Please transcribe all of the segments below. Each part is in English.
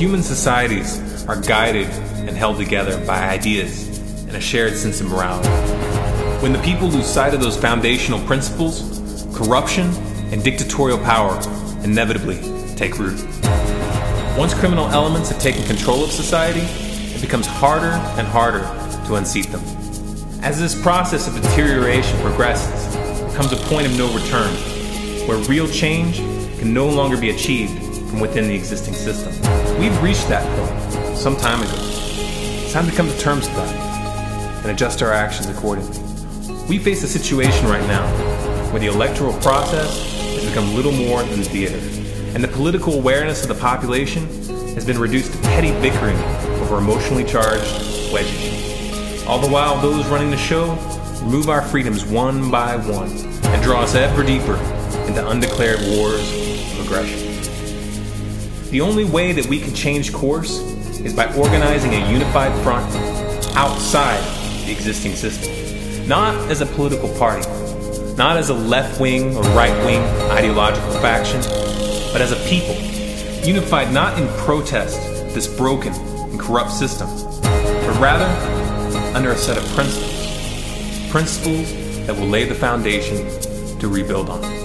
Human societies are guided and held together by ideas and a shared sense of morality. When the people lose sight of those foundational principles, corruption and dictatorial power inevitably take root. Once criminal elements have taken control of society, it becomes harder and harder to unseat them. As this process of deterioration progresses, there comes a point of no return, where real change can no longer be achieved from within the existing system. We've reached that point some time ago. It's time to come to terms with that and adjust our actions accordingly. We face a situation right now where the electoral process has become little more than theater, and the political awareness of the population has been reduced to petty bickering over emotionally charged wedges. All the while, those running the show remove our freedoms one by one and draw us ever deeper into undeclared wars of aggression. The only way that we can change course is by organizing a unified front outside the existing system. Not as a political party, not as a left-wing or right-wing ideological faction, but as a people, unified not in protest of this broken and corrupt system, but rather under a set of principles that will lay the foundation to rebuild on.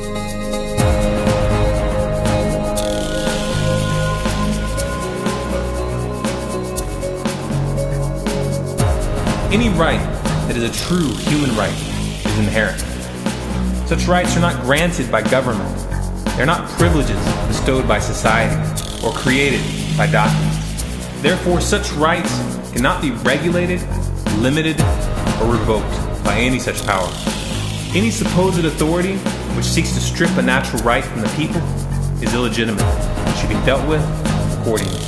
Any right that is a true human right is inherent. Such rights are not granted by government. They're not privileges bestowed by society or created by documents. Therefore, such rights cannot be regulated, limited, or revoked by any such power. Any supposed authority which seeks to strip a natural right from the people is illegitimate and should be dealt with accordingly.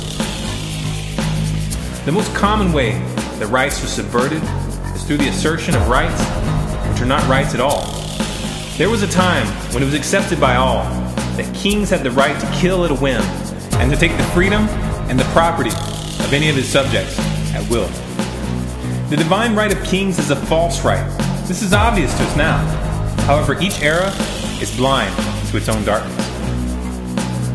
The most common way that rights are subverted is through the assertion of rights which are not rights at all. There was a time when it was accepted by all that kings had the right to kill at a whim and to take the freedom and the property of any of his subjects at will. The divine right of kings is a false right. This is obvious to us now. However, each era is blind to its own darkness.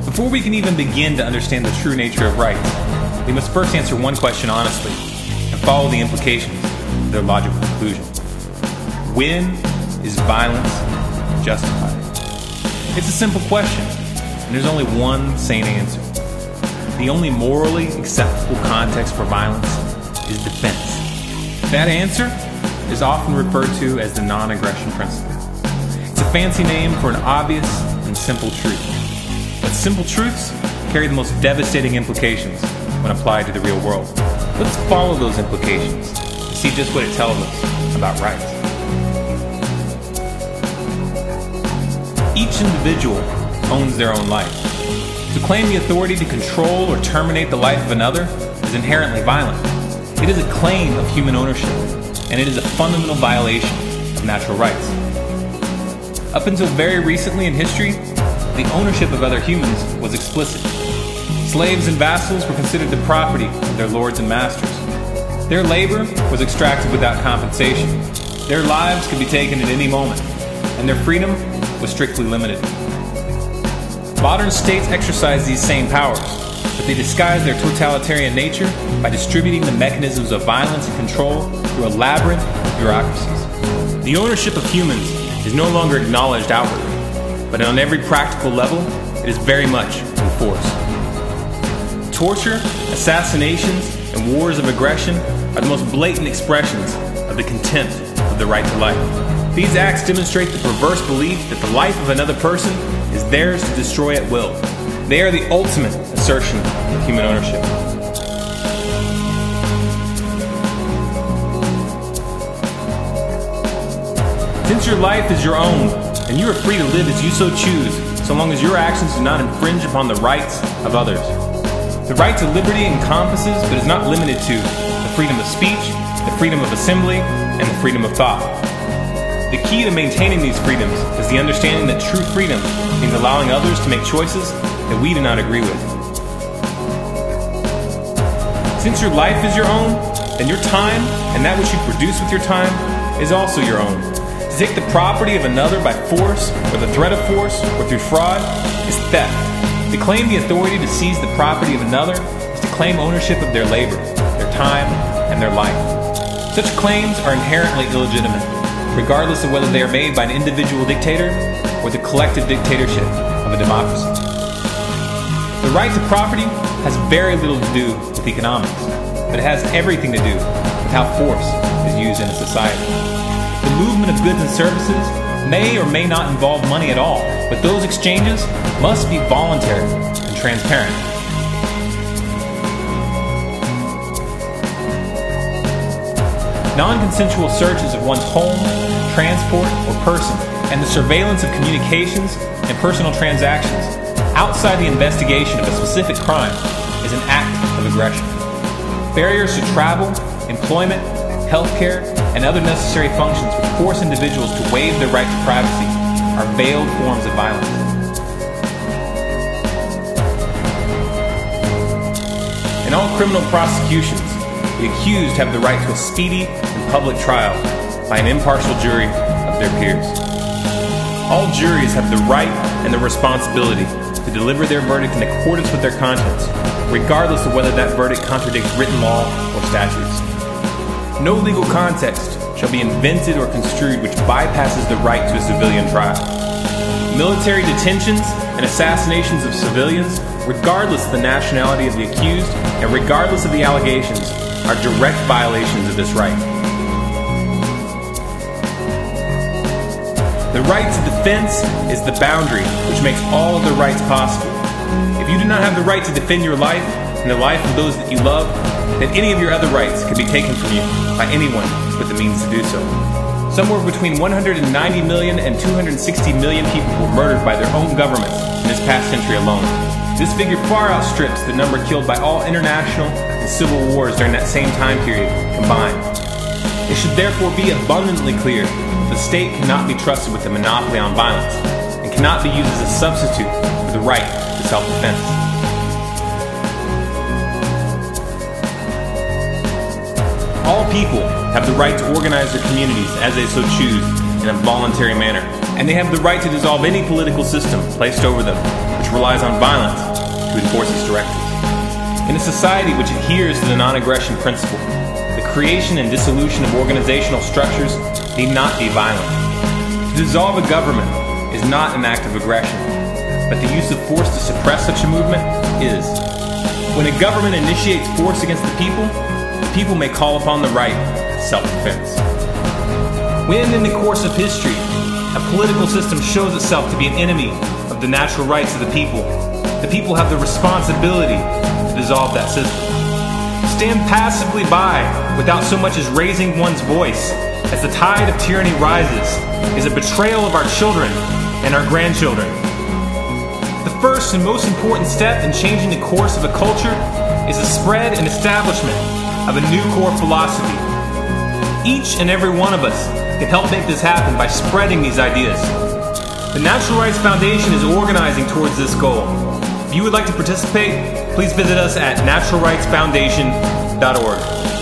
Before we can even begin to understand the true nature of rights, we must first answer one question honestly and follow the implications of their logical conclusion. When is violence justified? It's a simple question, and there's only one sane answer. The only morally acceptable context for violence is defense. That answer is often referred to as the non-aggression principle. It's a fancy name for an obvious and simple truth. But simple truths carry the most devastating implications when applied to the real world. Let's follow those implications and see just what it tells us about rights. Each individual owns their own life. To claim the authority to control or terminate the life of another is inherently violent. It is a claim of human ownership, and it is a fundamental violation of natural rights. Up until very recently in history, the ownership of other humans was explicit. Slaves and vassals were considered the property of their lords and masters. Their labor was extracted without compensation. Their lives could be taken at any moment, and their freedom was strictly limited. Modern states exercise these same powers, but they disguise their totalitarian nature by distributing the mechanisms of violence and control through elaborate bureaucracies. The ownership of humans is no longer acknowledged outwardly, but on every practical level, it is very much enforced. Torture, assassinations, and wars of aggression are the most blatant expressions of the contempt of the right to life. These acts demonstrate the perverse belief that the life of another person is theirs to destroy at will. They are the ultimate assertion of human ownership. Since your life is your own, and you are free to live as you so choose, so long as your actions do not infringe upon the rights of others. The right to liberty encompasses, but is not limited to, the freedom of speech, the freedom of assembly, and the freedom of thought. The key to maintaining these freedoms is the understanding that true freedom means allowing others to make choices that we do not agree with. Since your life is your own, then your time and that which you produce with your time is also your own. To take the property of another by force, or the threat of force, or through fraud is theft. To claim the authority to seize the property of another is to claim ownership of their labor, their time, and their life. Such claims are inherently illegitimate, regardless of whether they are made by an individual dictator or the collective dictatorship of a democracy. The right to property has very little to do with economics, but it has everything to do with how force is used in a society. The movement of goods and services may or may not involve money at all, but those exchanges must be voluntary and transparent. Non-consensual searches of one's home, transport, or person, and the surveillance of communications and personal transactions outside the investigation of a specific crime is an act of aggression. Barriers to travel, employment, healthcare, and other necessary functions which force individuals to waive their right to privacy are veiled forms of violence. In all criminal prosecutions, the accused have the right to a speedy and public trial by an impartial jury of their peers. All juries have the right and the responsibility to deliver their verdict in accordance with their conscience, regardless of whether that verdict contradicts written law or statutes. No legal context shall be invented or construed which bypasses the right to a civilian trial. Military detentions and assassinations of civilians, regardless of the nationality of the accused and regardless of the allegations, are direct violations of this right. The right to defense is the boundary which makes all other rights possible. If you do not have the right to defend your life and the life of those that you love, then any of your other rights can be taken from you by anyone with the means to do so. Somewhere between 190 million and 260 million people were murdered by their own governments in this past century alone. This figure far outstrips the number killed by all international and civil wars during that same time period combined. It should therefore be abundantly clear that the state cannot be trusted with a monopoly on violence and cannot be used as a substitute for the right to self-defense. All people have the right to organize their communities as they so choose in a voluntary manner, and they have the right to dissolve any political system placed over them which relies on violence to enforce its directives. In a society which adheres to the non-aggression principle, the creation and dissolution of organizational structures need not be violent. To dissolve a government is not an act of aggression, but the use of force to suppress such a movement is. When a government initiates force against the people may call upon the right to self-defense. When, in the course of history, a political system shows itself to be an enemy of the natural rights of the people have the responsibility to dissolve that system. To stand passively by without so much as raising one's voice as the tide of tyranny rises is a betrayal of our children and our grandchildren. The first and most important step in changing the course of a culture is the spread and establishment of a new core philosophy. Each and every one of us can help make this happen by spreading these ideas. The Natural Rights Foundation is organizing towards this goal. If you would like to participate, please visit us at naturalrightsfoundation.org.